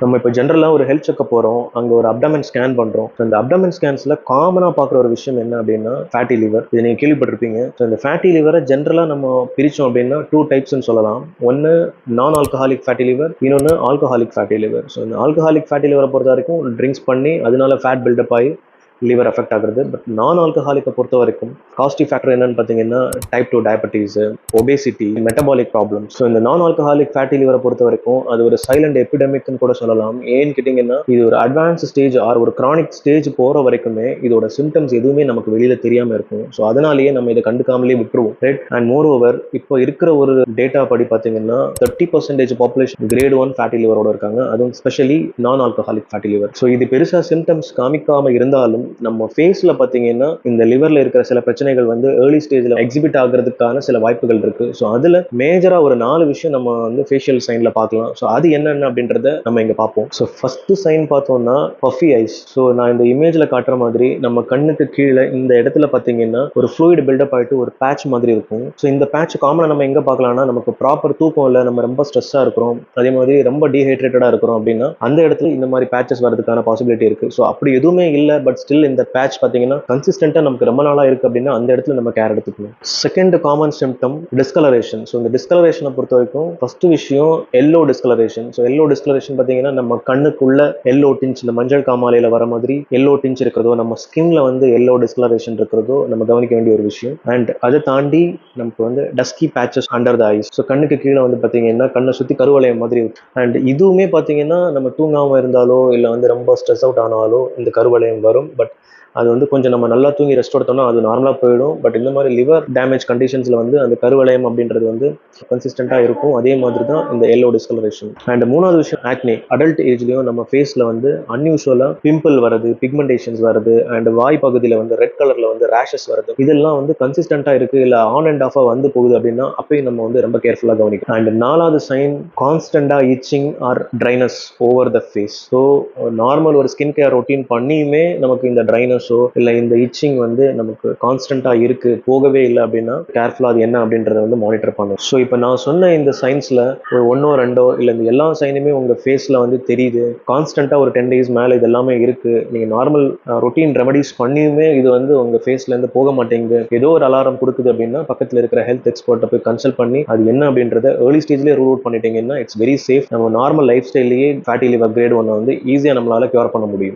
நம்ம இப்போ ஜென்ரலாக ஒரு ஹெல்த் செக்அப் போகிறோம், அங்கே ஒரு அப்டமன் ஸ்கேன் பண்ணுறோம். ஸோ இந்த அப்டமன் ஸ்கேன்ஸில் காமனாக பார்க்குற ஒரு விஷயம் என்ன அப்படின்னா ஃபேட்டி லிவர். இது நீங்கள் கேள்விப்பட்டிருப்பீங்க. ஸோ இந்த ஃபேட்டி லிவரை ஜென்ரலாக நம்ம பிரித்தோம் அப்படின்னா 2 டைப்ஸ்னு சொல்லலாம். ஒன்று நான் ஆல்கஹாலிக் ஃபேட்டி லிவர், இன்னொன்று ஆல்கஹாலிக் ஃபேட்டி லிவர். ஸோ இந்த ஆல்கஹாலிக் ஃபேட்டி லிவரை பொறுத்த வரைக்கும் ட்ரிங்க்ஸ் பண்ணி அதனால ஃபேட் பில்டப் ஆகி லிவர் அஃபெக்ட் ஆகுறது. பட் நான் ஆல்கஹாலிக்கை பொறுத்த வரைக்கும் காஸ்டி ஃபேக்டர் என்னன்னு பார்த்தீங்கன்னா type 2 diabetes, obesity, metabolic problem. So இந்த நான் ஆல்கஹாலிக் ஃபேட்டி லிவரை பொறுத்த வரைக்கும் அது ஒரு சைலண்ட் எபிடமிக்னு கூட சொல்லலாம். ஏன்னு கேட்டிங்கன்னா இது ஒரு அட்வான்ஸ் ஸ்டேஜ் ஆர் ஒரு கிரானிக் ஸ்டேஜ் போகிற வரைக்குமே இதோட சிம்டம்ஸ் எதுவுமே நமக்கு வெளியில் தெரியாமல் இருக்கும். ஸோ அதனாலேயே நம்ம இதை கண்டுக்காமலே விட்டுருவோம். ரைட். அண்ட் மோர் ஓவர் இப்போ இருக்கிற ஒரு டேட்டா படி பார்த்தீங்கன்னா 30% பாப்புலேஷன் கிரேட் 1 ஃபேட்டி லிவரோட இருக்காங்க. அதுவும் ஸ்பெஷலி நான் ஆல்கஹாலிக் ஃபேட்டி லிவர். ஸோ இது பெருசாக சிம்டம்ஸ் காமிக்காமல் இருந்தாலும் நம்ம ஃபேஸில் பார்த்தீங்கன்னா இந்த லிவரில் இருக்கிற சில பிரச்சனைகள் வந்து ஏர்லி ஸ்டேஜில் எக்ஸிபிட் ஆகிறதுக்கான சில வாய்ப்புகள் இருக்கு. ஸோ அதில் மேஜராக ஒரு 4 விஷயம் நம்ம வந்து ஃபேஷியல் சைனில் பார்க்கலாம். ஸோ அது என்னென்ன அப்படின்றத நம்ம இங்கே பார்ப்போம். ஸோ ஃபர்ஸ்ட் சைன் பார்த்தோம்னா பஃபி ஐஸ். ஸோ நான் இந்த இமேஜில் காட்டுற மாதிரி நம்ம கண்ணுக்கு கீழே இந்த இடத்துல பார்த்தீங்கன்னா ஒரு ஃப்ளூயிட் பில்டப் ஆகிட்டு ஒரு பேட்ச் மாதிரி இருக்கும். ஸோ இந்த பேட்ச் காமனாக நம்ம எங்கே பார்க்கலாம்னா நமக்கு ப்ராப்பர் தூக்கம் இல்லை, நம்ம ரொம்ப ஸ்ட்ரெஸ்ஸாக இருக்கிறோம், அதே மாதிரி ரொம்ப டீஹைட்ரேட்டடாக இருக்கிறோம் அப்படின்னா அந்த இடத்துல இந்த மாதிரி பேட்சஸ் வரதுக்கான பாசிபிலிட்டி இருக்கு. ஸோ அப்படி எதுவுமே இல்லை, பட் ஸ்டில் இந்த பேட்ச் பார்த்தீங்கன்னா கன்சிஸ்டன்ட்டாக நமக்கு ரொம்ப நாளாக இருக்குது அப்படின்னா அந்த இடத்துல நம்ம கேர் எடுத்துக்கணும். Second common symptom discolouration. So இந்த டிஸ்கலரேஷனை பொறுத்த வரைக்கும் ஃபர்ஸ்ட் விஷயம் yellow discolouration. So yellow discolouration பார்த்தீங்கன்னா நம்ம கண்ணுக்குள்ள எல்லோ டிஞ்ச், இந்த மஞ்சள் காமாலையில் வர மாதிரி எல்லோ டிஞ்ச் இருக்கிறதோ, நம்ம ஸ்கின்ல வந்து எல்லோ டிஸ்கலரேஷன் இருக்கிறதோ நம்ம கவனிக்க வேண்டிய ஒரு விஷயம். அண்ட் அதை தாண்டி நமக்கு வந்து dusky patches under the eyes. So கண்ணுக்கு கீழே வந்து பார்த்தீங்கன்னா கண்ணை சுற்றி கருவளையம் மாதிரி இருக்கு. அண்ட் இதுவுமே பார்த்தீங்கன்னா நம்ம தூங்காமல் இருந்தாலோ இல்லை வந்து ரொம்ப ஸ்ட்ரெஸ் அவுட் ஆனாலோ இந்த கருவளையம் வரும். பட் அது வந்து கொஞ்சம் நம்ம நல்லா தூங்கி ரெஸ்ட் எடுத்தோம்னா அது நார்மலாக போயிடும். பட் இந்த மாதிரி லிவர் டேமேஜ் கண்டிஷன்ஸில் வந்து அந்த கருவளையம் அப்படின்றது வந்து கன்சிஸ்டண்ட்டாக இருக்கும். அதே மாதிரி தான் இந்த எல்லோ டிஸ்கலரேஷன். அண்ட் மூணாவது விஷயம் ஆக்னே. அடல்ட் ஏஜ்லேயும் நம்ம ஃபேஸில் வந்து அன்யூஷுவலாக பிம்பிள் வருது, பிக்மெண்டேஷன்ஸ் வருது, அண்ட் வாய் பகுதியில் வந்து ரெட் கலரில் வந்து ரேஷஸ் வருது. இதெல்லாம் வந்து கன்சிஸ்டண்ட்டாக இருக்குது, இல்லை ஆன் அண்ட் ஆஃபாக வந்து போகுது அப்படின்னா அப்பயும் நம்ம வந்து ரொம்ப கேர்ஃபுல்லாக கவனிக்கணும். அண்ட் நாலாவது சைன் கான்ஸ்டண்ட்டாக itching or dryness over the face. So normal ஒரு ஸ்கின் கேர் ரொட்டீன் பண்ணியுமே நமக்கு இந்த ட்ரைனஸ் இல்லை இந்த இச்சிங் வந்து நமக்கு கான்ஸ்டன்டா இருக்கு, போகவே இல்லை அப்படின்னா கேர்ஃபுல்லா அது என்ன அப்படின்றத வந்து மானிட்டர் பண்ணும். ஸோ இப்போ நான் சொன்ன இந்த சைன்ஸ்ல ஒரு 1 or 2 இல்லை இந்த எல்லா சைனுமே உங்க ஃபேஸ்ல வந்து தெரியுது, கான்ஸ்டன்டா ஒரு 10 days மேல இது எல்லாமே இருக்கு, நீங்க நார்மல் ரொட்டீன் ரெமடிஸ் பண்ணியுமே இது வந்து உங்க ஃபேஸ்ல இருந்து போக மாட்டேங்குது, ஏதோ ஒரு அலாரம் கொடுக்குது அப்படின்னா பக்கத்துல இருக்கிற ஹெல்த் எக்ஸ்பர்ட்டை போய் கன்சல்ட் பண்ணி அது என்ன அப்படின்றத ஏர்லி ஸ்டேஜ்லேயே ரூல் அவுட் பண்ணிட்டீங்கன்னா இட்ஸ் வெரி சேஃப். நம்ம நார்மல் லைஃப் ஸ்டைல்லேயே ஃபேட்டி லிவர் கிரேட் 1 வந்து ஈஸியாக நம்மளால கியூர் பண்ண முடியும்.